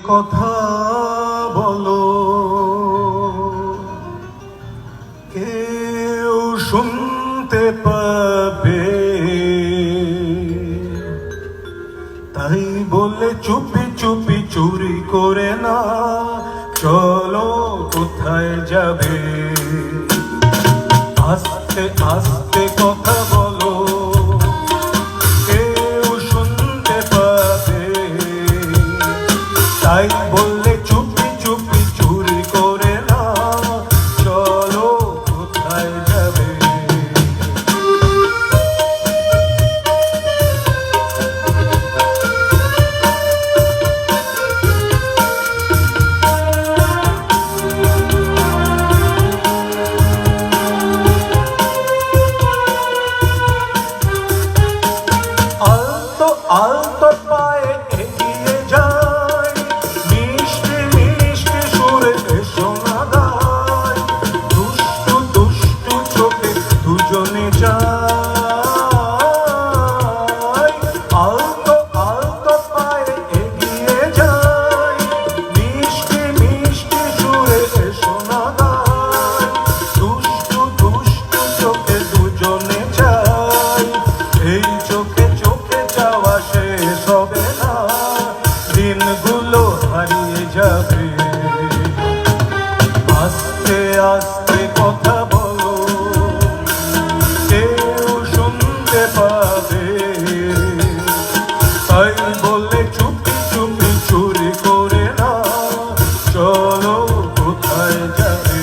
কথা বলো, কেউ শুনতে পাবে, তাই বলে চুপি চুপি চুরি করে না চলো কোথায় যাবে। আস্তে আস্তে কথা বলো, কেউ শুনতে পাবে, তাই বললে চুপি চুপি চুরি করে না চলো কোথায় যাবে। আলতো আলতো পায়ে এগিয়ে যায়, মিষ্টি মিষ্টি সুরে শোনা গায়, দুষ্টু দুষ্টু চোখে দুজনে যায়। আলতো আলতো পায়ে এগিয়ে যায়, মিষ্টি মিষ্টি সুরে শোনা গায়, দুষ্টু দুষ্টু চোখে দুজনে যায়। এই চোখে চোখে যাওয়া শেষ হবে না, দিনগুলো হারিয়ে যাবে। আস্তে আস্তে কথা বলো, কেউ শুনতে পাবে, তাই বলে চুপি চুপি চুরি করে না চলো কোথায় যাবে।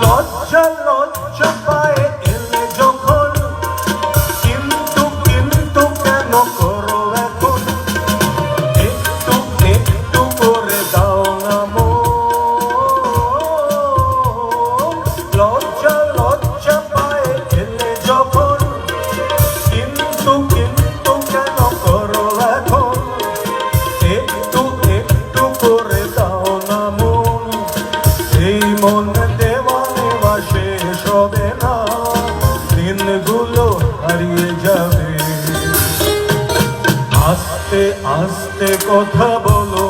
লজ্জা লজ্জা পায়ে এলে যখন, কিন্তু কিন্তু কেন করো এখন, একটু একটু করে দাও না মন। লজ্জা লজ্জা পায়ে এলে যখন, কিন্তু কিন্তু কেন করো এখন, একটু একটু করে দাও না মন। এই মন দেওয়া নেওয়া শেষ হবে না, দিনগুলো হারিয়ে যাবে। আস্তে আস্তে কথা বলো,